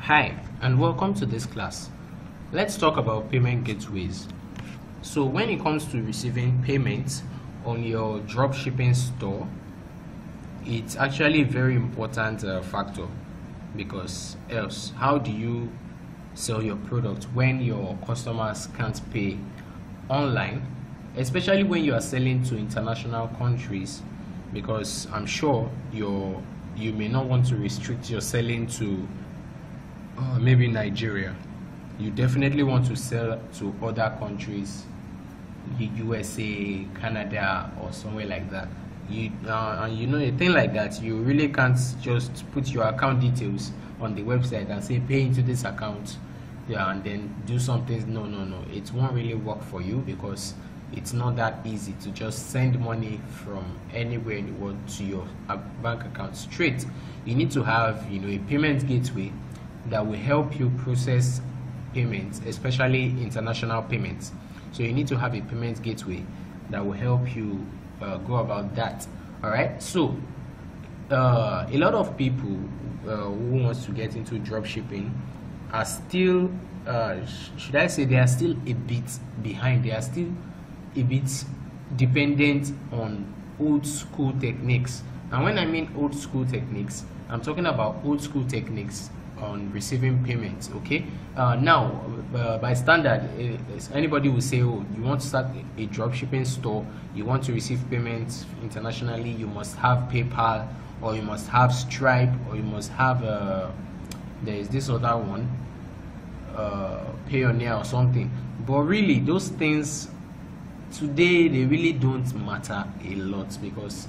Hi, and welcome to this class. Let's talk about payment gateways. So when it comes to receiving payments on your dropshipping store, it's actually a very important factor, because else how do you sell your product when your customers can't pay online, especially when you are selling to international countries? Because I'm sure you may not want to restrict your selling to maybe Nigeria. You definitely want to sell to other countries, USA, Canada, or somewhere like that. And a thing like that, you really can't just put your account details on the website and say pay into this account, and then do something. No, it won't really work for you, because it's not that easy to just send money from anywhere in the world to your bank account straight. You need to have a payment gateway that will help you process payments, especially international payments. So you need to have a payment gateway that will help you go about that. All right, so a lot of people who wants to get into dropshipping are still should I say, they are still a bit behind. They are still a bit dependent on old school techniques. And when I mean old school techniques, I'm talking about old school techniques on receiving payments. Okay, now by standard, anybody will say, oh, you want to start a dropshipping store, you want to receive payments internationally, you must have PayPal, or you must have Stripe, or you must have there is this other one, Payoneer or something. But really, those things today, they really don't matter a lot, because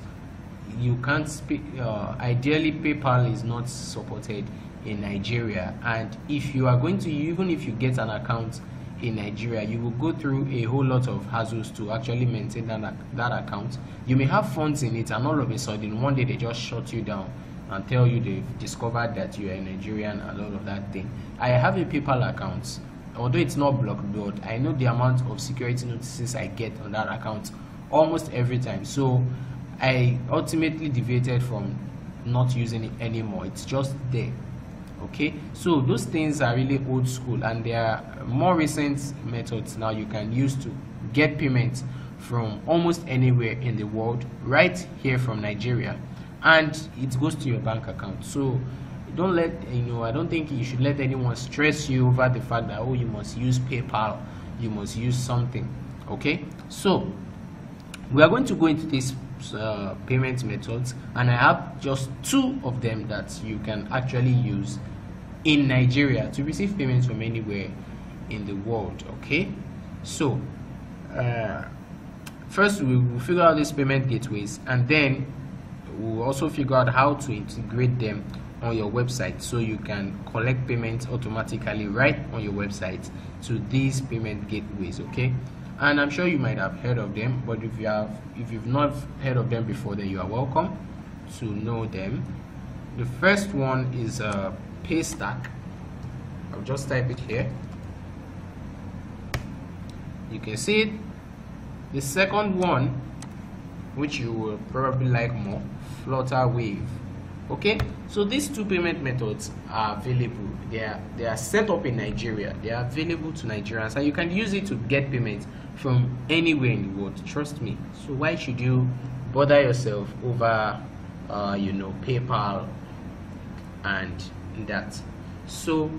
you can't speak. Ideally, PayPal is not supported in Nigeria, and if you are going to, even if you get an account in Nigeria, you will go through a whole lot of hassles to actually maintain that account. You may have funds in it, and all of a sudden one day they just shut you down and tell you they've discovered that you are a Nigerian and all of that thing. I have a PayPal account, although it's not blocked, but I know the amount of security notices I get on that account almost every time. So I ultimately deviated from not using it anymore. It's just there. Okay, so those things are really old school, and there are more recent methods now you can use to get payments from almost anywhere in the world, right here from Nigeria, and it goes to your bank account. So don't let I don't think you should let anyone stress you over the fact that, oh, you must use PayPal, you must use something. Okay, so we are going to go into these payment methods, and I have just two of them that you can actually use in Nigeria to receive payments from anywhere in the world. Okay, so first we will figure out these payment gateways, and then we'll also figure out how to integrate them on your website, so you can collect payments automatically right on your website to these payment gateways. Okay, and I'm sure you might have heard of them, but if you've not heard of them before, then you are welcome to know them. The first one is Paystack. I'll just type it here. You can see it. The second one, which you will probably like more, Flutterwave. Okay, so these two payment methods are available. They are set up in Nigeria. They are available to Nigerians, and you can use it to get payments from anywhere in the world. Trust me. So why should you bother yourself over PayPal and that? So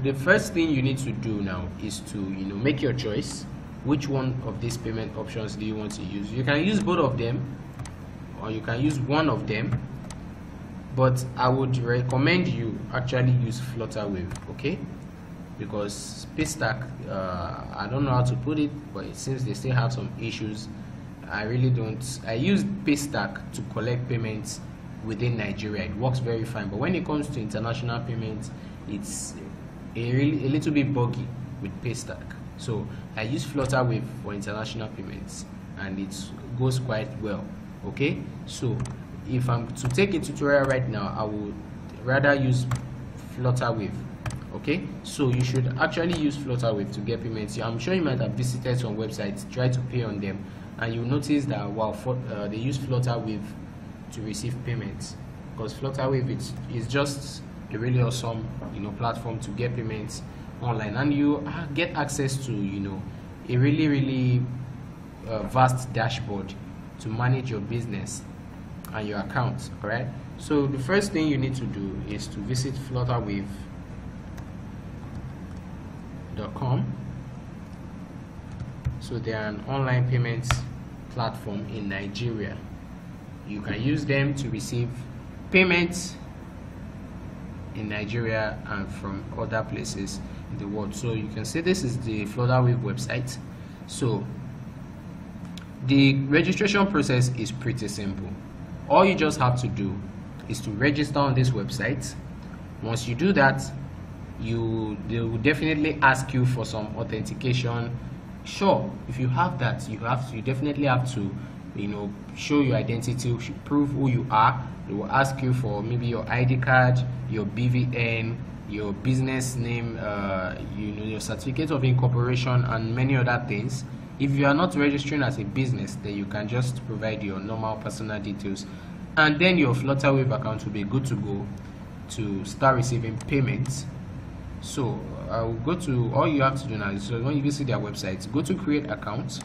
the first thing you need to do now is to make your choice. Which one of these payment options do you want to use? You can use both of them, or you can use one of them, but I would recommend you actually use Flutterwave. Okay, because Paystack, I don't know how to put it, but it seems they still have some issues. I really don't. I use Paystack to collect payments within Nigeria. It works very fine, but when it comes to international payments, it's a little bit buggy with Paystack. So I use Flutterwave for international payments, and it goes quite well. Okay, so if I'm to take a tutorial right now, I would rather use Flutterwave. Okay, so you should actually use Flutterwave to get payments. I'm sure you might have visited some websites, try to pay on them, and you'll notice that they use Flutterwave to receive payments, because Flutterwave is just a really awesome platform to get payments online, and you get access to a really vast dashboard to manage your business and your accounts. All right, so the first thing you need to do is to visit flutterwave.com. So they are an online payments platform in Nigeria. You can use them to receive payments in Nigeria and from other places in the world. So you can see this is the Flutterwave website. So the registration process is pretty simple. All you just have to do is to register on this website. Once you do that, they will definitely ask you for some authentication. Sure, if you have that, you definitely have to show your identity, prove who you are. They will ask you for maybe your ID card, your BVN, your business name, your certificate of incorporation, and many other things. If you are not registering as a business, then you can just provide your normal personal details, and then your Flutterwave account will be good to go to start receiving payments. So I'll go to, all you have to do now is, so when you visit their website, go to create account.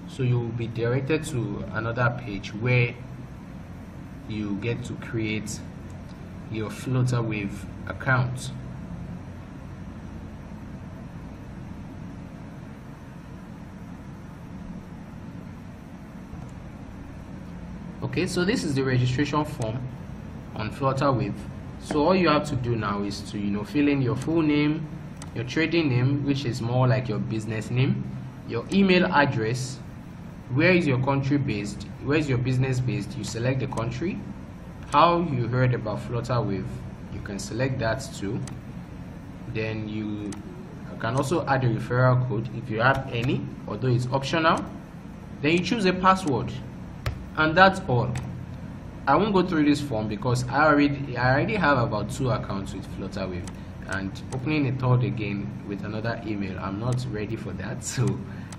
So you will be directed to another page where you get to create your Flutterwave account. Okay, so this is the registration form on Flutterwave. So all you have to do now is to fill in your full name, your trading name, which is more like your business name, your email address, where is your country based, where is your business based, you select the country, how you heard about Flutterwave, you can select that too. Then you can also add a referral code if you have any, although it's optional. Then you choose a password, and that's all. I won't go through this form because I already have about 2 accounts with Flutterwave, and opening a third again with another email, I'm not ready for that. So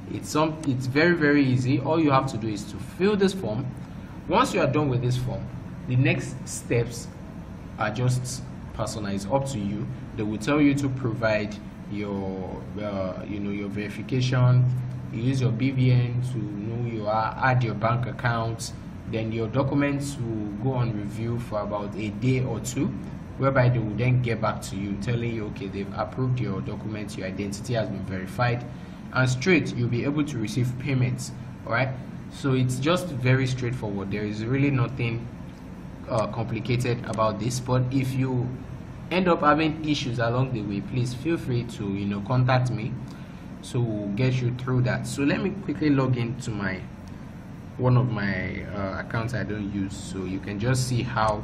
it's very easy. All you have to do is to fill this form. Once you are done with this form, the next steps are just personalized, up to you. They will tell you to provide your your verification. You use your BVN to know who you are, add your bank account. Then your documents will go on review for about a day or 2, whereby they will then get back to you telling you, okay, they've approved your documents, your identity has been verified, and straight you'll be able to receive payments. All right, so it's just very straightforward. There is really nothing complicated about this. But if you end up having issues along the way, please feel free to contact me, so we'll get you through that. So let me quickly log into one of my accounts I don't use, so you can just see how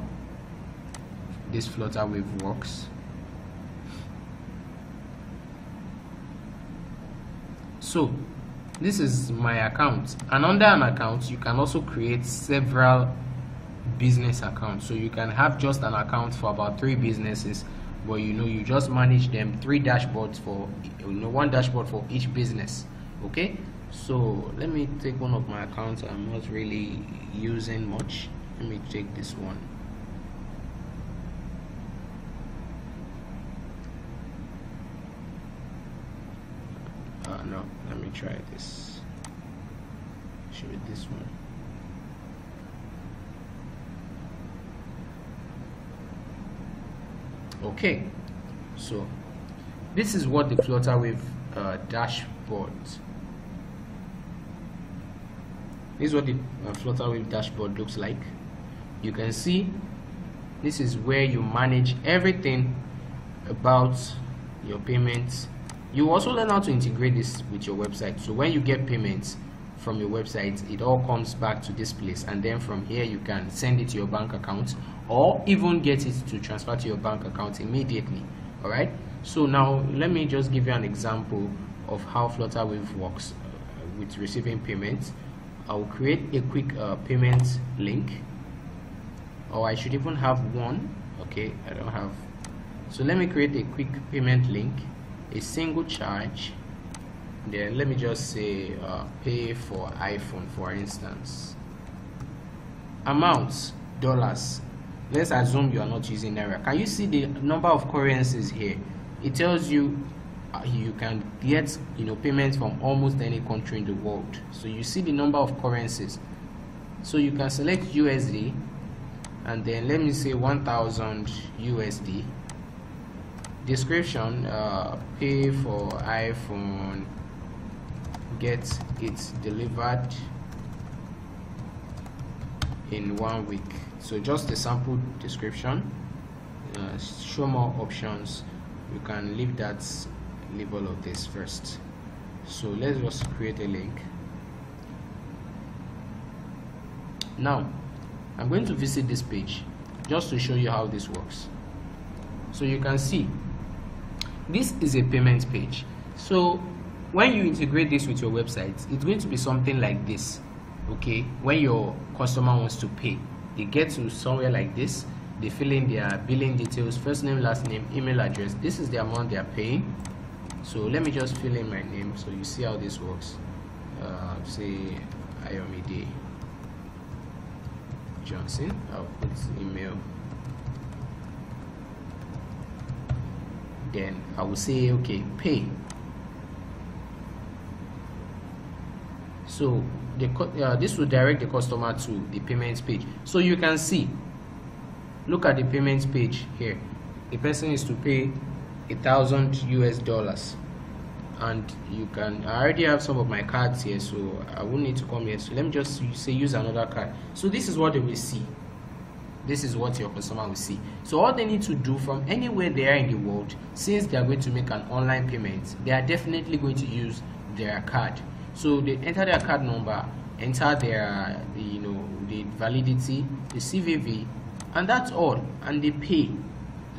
this Flutterwave works. So this is my account, and under an account you can also create several business accounts. So you can have just an account for about 3 businesses, but you just manage them, 3 dashboards for 1 dashboard for each business. Okay, so let me take one of my accounts I'm not really using much. Let me take this one. No, let me try this. Show it this one. Okay, so this is what the Flutterwave dashboard. This is what the Flutterwave dashboard looks like. You can see this is where you manage everything about your payments. You also learn how to integrate this with your website. So when you get payments from your website, it all comes back to this place, and then from here you can send it to your bank account, or even get it to transfer to your bank account immediately. All right, so now let me just give you an example of how Flutterwave works with receiving payments. I will create a quick payment link, or I should even have one. Okay, I don't have, so let me create a quick payment link, a single charge. Then let me just say pay for iPhone, for instance. Amounts dollars, let's assume you are not using naira. Can you see the number of currencies here? It tells you you can get payments from almost any country in the world. So you see the number of currencies. So you can select USD, and then let me say 1000 USD. Description: pay for iPhone, get it delivered in 1 week. So just a sample description. Show more options. You can leave that label of this first. So let's just create a link. Now I'm going to visit this page just to show you how this works. So you can see this is a payment page. So when you integrate this with your website, it's going to be something like this. Okay, when your customer wants to pay, they get to somewhere like this, they fill in their billing details, first name, last name, email address. This is the amount they are paying. So let me just fill in my name so you see how this works. Say Ayomide Johnson. I'll put email, then I will say okay, pay. So this will direct the customer to the payments page. So you can see, look at the payments page here. The person is to pay $1,000 US, and you can, I already have some of my cards here, so I won't need to come here. So let me just say use another card. So this is what they will see. This is what your customer will see. So all they need to do from anywhere they are in the world, since they are going to make an online payment, they are definitely going to use their card. So they enter their card number, enter their the validity, the CVV, and that's all, and they pay.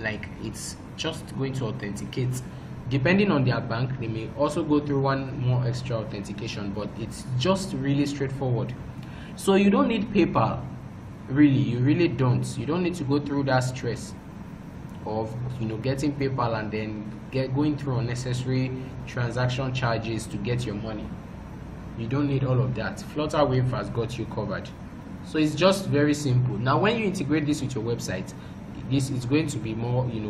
Like, it's just going to authenticate. Depending on their bank, they may also go through one more extra authentication, but it's just really straightforward. So you don't need PayPal. Really, you really don't. You don't need to go through that stress of getting PayPal and then going through unnecessary transaction charges to get your money. You don't need all of that. Flutterwave has got you covered. So it's just very simple. Now when you integrate this with your website, this is going to be more, you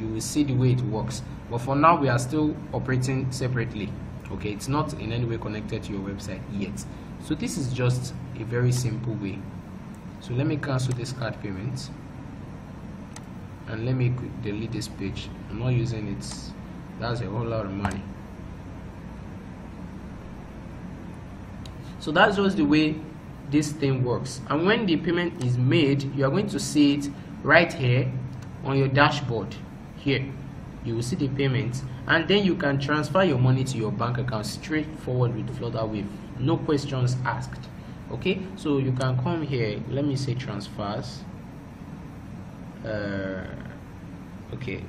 will see the way it works. But for now, we are still operating separately. Okay, it's not in any way connected to your website yet. So this is just a very simple way. So let me cancel this card payment, and let me delete this page. I'm not using it. That's a whole lot of money. So that's just the way this thing works. And when the payment is made, you are going to see it right here on your dashboard. Here you will see the payment, and then you can transfer your money to your bank account straightforward with Flutterwave, no questions asked. Okay, so you can come here, let me say transfers. Okay,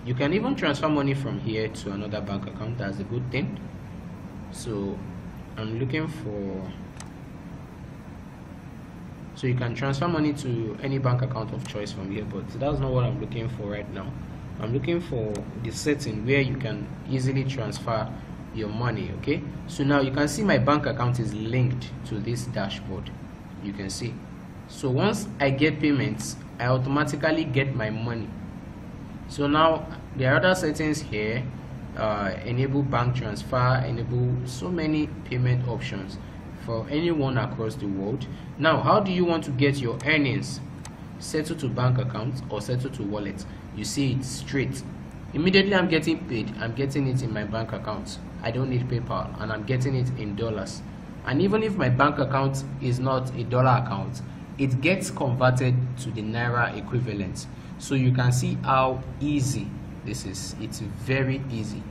you can even transfer money from here to another bank account. That's a good thing. So I'm looking for, so you can transfer money to any bank account of choice from here, but that's not what I'm looking for right now. I'm looking for the setting where you can easily transfer your money. Okay, so now you can see my bank account is linked to this dashboard. You can see, so once I get payments, I automatically get my money. So now there are other settings here, enable bank transfer, enable so many payment options for anyone across the world. Now, how do you want to get your earnings? Settle to bank account or settle to wallet? You see it straight. Immediately I'm getting paid, I'm getting it in my bank account. I don't need PayPal, and I'm getting it in dollars. And even if my bank account is not a dollar account, it gets converted to the naira equivalent. So you can see how easy this is. It's very easy,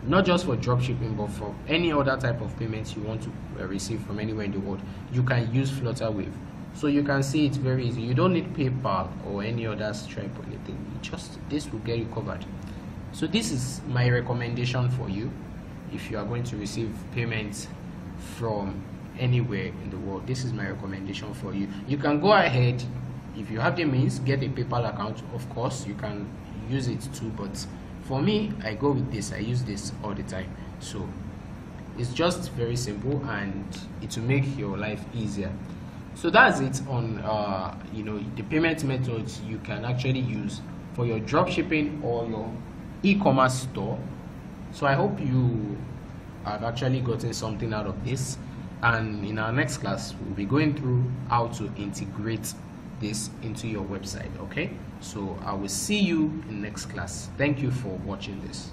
not just for dropshipping, but for any other type of payments you want to receive from anywhere in the world. You can use Flutterwave. So you can see it's very easy. You don't need PayPal or any other Stripe or anything. This will get you covered. So this is my recommendation for you if you are going to receive payments from anywhere in the world. This is my recommendation for you. You can go ahead, if you have the means, get a PayPal account. Of course you can use it too, but for me, I go with this. I use this all the time. So it's just very simple, and it will make your life easier. So that's it on the payment methods you can actually use for your dropshipping or your e-commerce store. So I hope you have actually gotten something out of this, and in our next class we'll be going through how to integrate this into your website. Okay, so I will see you in next class. Thank you for watching this.